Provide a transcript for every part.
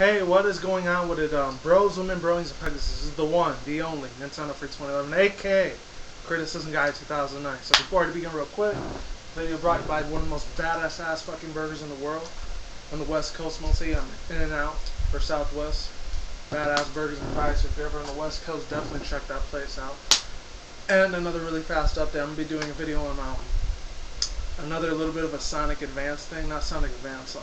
Hey, what is going on with it? Bros, women, bronies, and pegasisters. This is the one, the only Nintendo for 2011, aka Criticism Guide 2009. So before I begin real quick, video brought to you by one of the most badass ass fucking burgers in the world. On the West Coast mostly, In-N-Out or Southwest. Badass burgers and fries. If you're ever on the West Coast, definitely check that place out. And another really fast update, I'm going to be doing a video on another little bit of a Sonic Advance thing. Not Sonic Advance,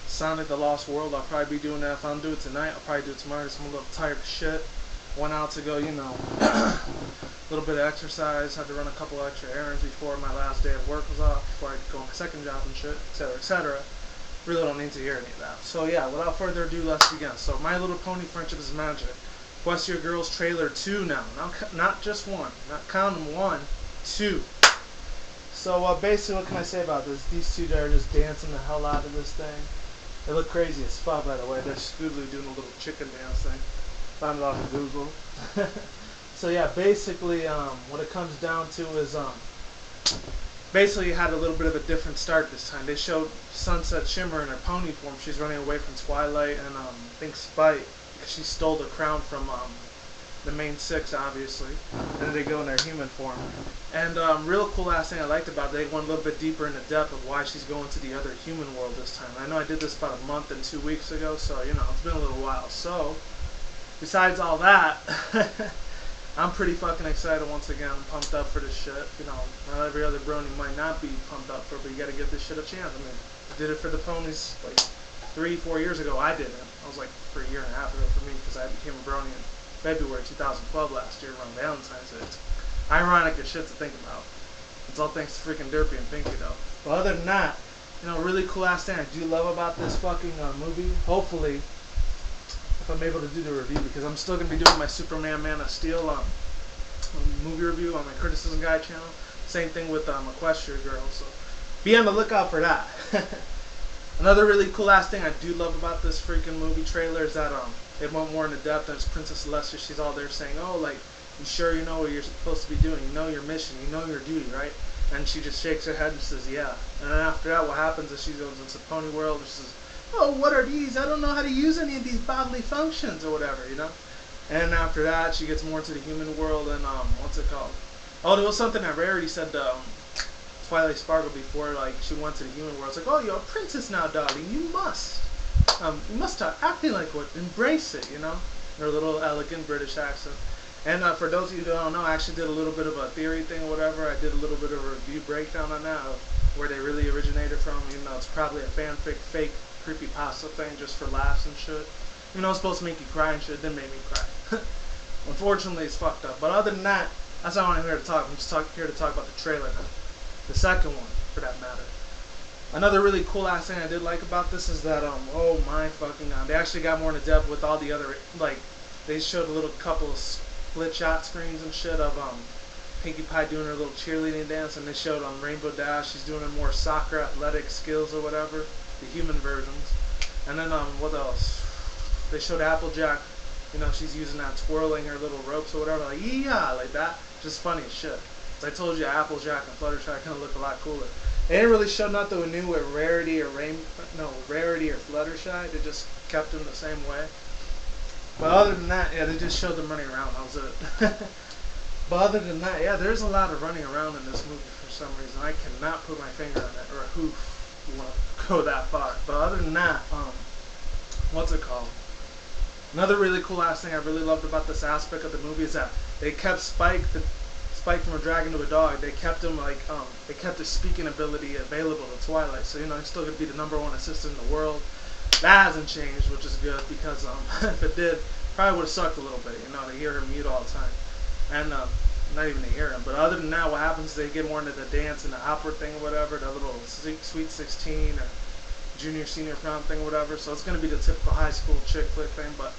Sonic the Lost World. I'll probably be doing that. If I don't do it tonight, I'll probably do it tomorrow because I'm a little tired of shit. Went out to go, a little bit of exercise. Had to run a couple extra errands before my last day of work was off, before I could go on my second job and shit, etc., etc. Really don't need to hear any of that. So yeah, without further ado, let's begin. So My Little Pony Friendship is Magic. Equestria Girls trailer 2 now. Not just one. Not counting 1, 2. So basically, what can I say about this? These two are just dancing the hell out of this thing. They look crazy as fuck, by the way. They're Scootaloo doing a little chicken dance thing. Found it off of Google. So yeah, basically, what it comes down to is, basically you had a little bit of a different start this time. They showed Sunset Shimmer in her pony form. She's running away from Twilight and, I think Spite, because she stole the crown from, the main 6, obviously. And then they go in their human form. And real cool last thing I liked about it, they went a little bit deeper into depth of why she's going to the other human world this time. I know I did this about a month and 2 weeks ago, so it's been a little while. So besides all that, I'm pretty fucking excited once again. I'm pumped up for this shit. Not every other brony might not be pumped up for it, but you gotta give this shit a chance. I mean, I did it for the ponies like 3-4 years ago. I didn't. I was like for a year and a half ago for me, because I became a brony in February 2012 last year around Valentine's Day. It's ironic as shit to think about. It's all thanks to freaking Derpy and Pinky though. But other than that, really cool ass thing I do love about this fucking movie. Hopefully, if I'm able to do the review, because I'm still gonna be doing my Superman Man of Steel movie review on my Criticism Guide channel. Same thing with Equestria Girls. So be on the lookout for that. Another really cool ass thing I do love about this freaking movie trailer is that it went more into depth. And it's Princess Celestia. She's all there saying, "Oh, like, you sure you know what you're supposed to be doing? You know your mission. You know your duty, right?" And she just shakes her head and says, "Yeah." And then after that, what happens is she goes into Pony World and she says, "Oh, what are these? I don't know how to use any of these bodily functions," or whatever, And after that, she gets more into the human world and, what's it called? Oh, there was something that Rarity said to Twilight Sparkle before, like, she went to the human world. It's like, "Oh, you're a princess now, darling. You must start acting like one. Embrace it, Her little elegant British accent. And for those of you who don't know, I actually did a little bit of a theory thing or whatever. I did a little bit of a review breakdown on that, where they really originated from. It's probably a fanfic, fake, creepypasta thing just for laughs and shit. It's supposed to make you cry and shit. It didn't make me cry. Unfortunately, it's fucked up. But other than that, that's not what I'm here to talk. I'm just here to talk about the trailer now. The second one, for that matter. Another really cool ass thing I did like about this is that, oh my fucking god, they actually got more into depth with all the other, like, they showed a little couple of split shot screens and shit of, Pinkie Pie doing her little cheerleading dance, and they showed on Rainbow Dash, she's doing her more soccer athletic skills or whatever, the human versions. And then, what else? They showed Applejack, she's using that, twirling her little ropes or whatever, like, yeah, like that. Just funny as shit. As I told you, Applejack and Fluttershy are gonna look a lot cooler. They didn't really show nothing new with Rarity or Fluttershy. They just kept them the same way. But other than that, yeah, they just showed them running around. That was it. But other than that, yeah, there's a lot of running around in this movie for some reason. I cannot put my finger on it, or who you want to go that far. But other than that, what's it called? Another really cool ass thing I really loved about this aspect of the movie is that they kept Spike from a dragon to a dog. They kept him they kept his speaking ability available to Twilight. So he's still gonna be the #1 assistant in the world. That hasn't changed, which is good, because if it did, probably would have sucked a little bit, to hear him mute all the time, and not even to hear him. But other than that, what happens is they get more into the dance and the opera thing or whatever, the little Sweet 16 or junior senior prom thing or whatever. So it's gonna be the typical high school chick flick thing, but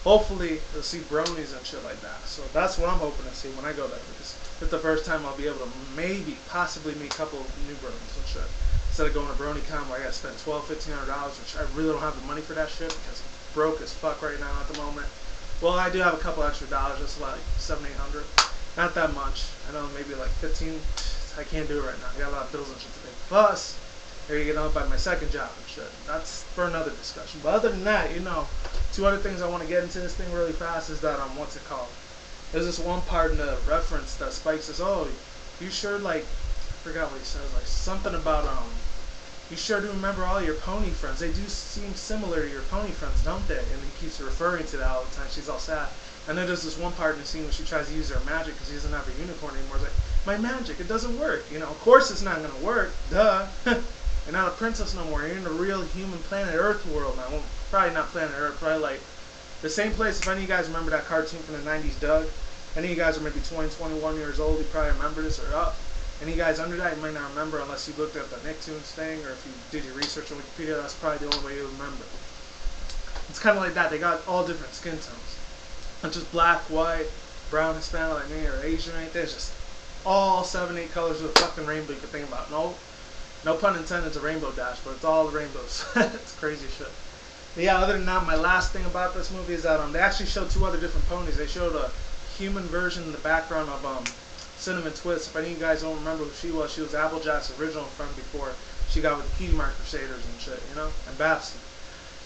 hopefully you'll see bronies and shit like that. So that's what I'm hoping to see when I go there, because it's the first time I'll be able to possibly meet a couple of new bronies and shit. Instead of going to BronyCon where I gotta spend $1,200-$1,500, which I really don't have the money for that shit, because I'm broke as fuck right now at the moment. Well, I do have a couple extra dollars, just like $700-800. Not that much. I know, maybe like 15. I can't do it right now. I got a lot of bills and shit to pay. Plus, or you get on by my second job and shit. That's for another discussion. But other than that, you know, two other things I want to get into this thing really fast is that what's it called? There's this one part in the reference that Spike says, "Oh, you sure like I forgot what he says, like something about you sure do remember all your pony friends. They do seem similar to your pony friends, don't they?" And he keeps referring to that all the time. She's all sad. And then there's this one part in the scene where she tries to use her magic because she doesn't have her unicorn anymore. It's like, my magic, it doesn't work. You know, of course it's not going to work. Duh. You're not a princess no more. You're in a real human planet Earth world now. Well, probably not planet Earth. Probably like the same place. If any of you guys remember that cartoon from the 90s, Doug. Any of you guys are maybe 20, 21 years old. You probably remember this or up. Any of you guys under that, you might not remember unless you looked at the Nicktoons thing or if you did your research on Wikipedia. That's probably the only way you remember. It's kind of like that. They got all different skin tones. Not just black, white, brown, Hispanic like me, or Asian or anything. It's just all 7, 8 colors of a fucking rainbow you can think about. No pun intended, it's a rainbow dash, but it's all the rainbows. It's crazy shit. But yeah, other than that, my last thing about this movie is that they actually showed 2 other different ponies. They showed a human version in the background of Cinnamontwist. If any of you guys don't remember who she was Applejack's original friend before she got with the Cutie Mark Crusaders and shit, you know, and Babsy.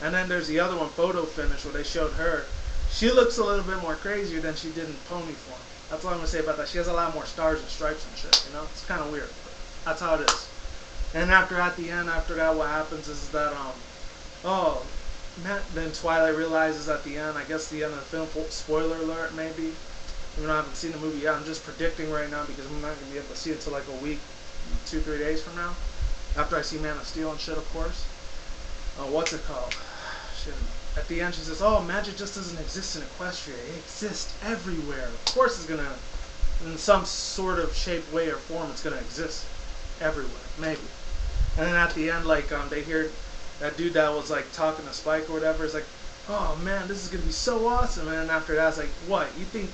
And then there's the other one, PhotoFinish, where they showed her. She looks a little bit more crazier than she did in pony form. That's all I'm going to say about that. She has a lot more stars and stripes and shit, you know? It's kind of weird, but that's how it is. And at the end, after that, what happens is that, then Twilight realizes at the end, I guess the end of the film, spoiler alert maybe, even though I haven't seen the movie yet, I'm just predicting right now because I'm not going to be able to see it until like a week, 2-3 days from now. After I see Man of Steel and shit, of course. What's it called? Shit. At the end, she says, "Oh, magic just doesn't exist in Equestria. It exists everywhere. Of course it's going to, in some sort of shape, way, or form, it's going to exist everywhere. Maybe." And then at the end, like, they hear that dude that was, like, talking to Spike or whatever is like, "Oh, man, this is going to be so awesome." And then after that, it's like, "What? You think..."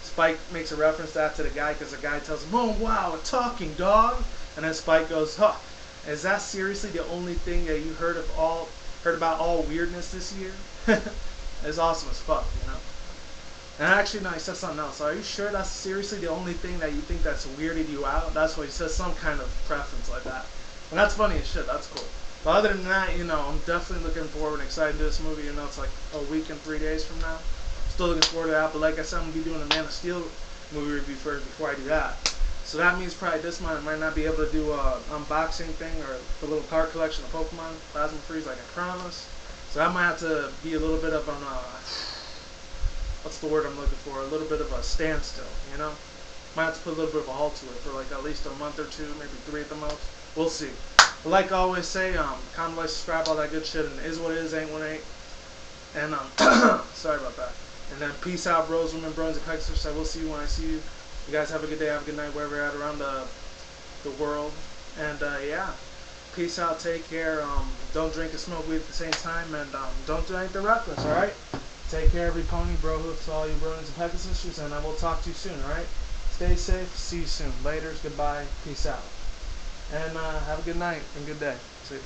Spike makes a reference to that to the guy because the guy tells him, "Oh, wow, a talking dog." And then Spike goes, "Huh, is that seriously the only thing that you heard about all weirdness this year?" It's awesome as fuck, you know. And actually, no, he says something else. "Are you sure that's seriously the only thing that you think that's weirded you out?" That's what he says, some kind of preference like that. And that's funny as shit. That's cool. But other than that, you know, I'm definitely looking forward and excited to this movie. You know, it's like a week and 3 days from now. Still looking forward to that. But like I said, I'm going to be doing a Man of Steel movie review first before I do that. So that means probably this month I might not be able to do a unboxing thing or the little card collection of Pokemon Plasma Freeze like I promised. So that might have to be a little bit of an what's the word I'm looking for? A little bit of a standstill, you know? Might have to put a little bit of a halt to it for like at least a month or 2, maybe 3 at the most. We'll see. But like I always say, comment, like, subscribe, all that good shit, and it is what it is, ain't what it ain't. And sorry about that. And then peace out, bros, women, bronies, and pegasisters. I will see you when I see you. You guys have a good day, have a good night, wherever you're at around the world. And yeah, peace out, take care. Don't drink and smoke weed at the same time, and don't do anything reckless, alright? Take care, every pony, bro hoof to all you bronies and pegasisters, and I will talk to you soon, alright? Stay safe, see you soon. Laters, goodbye, peace out. And have a good night and good day. See you.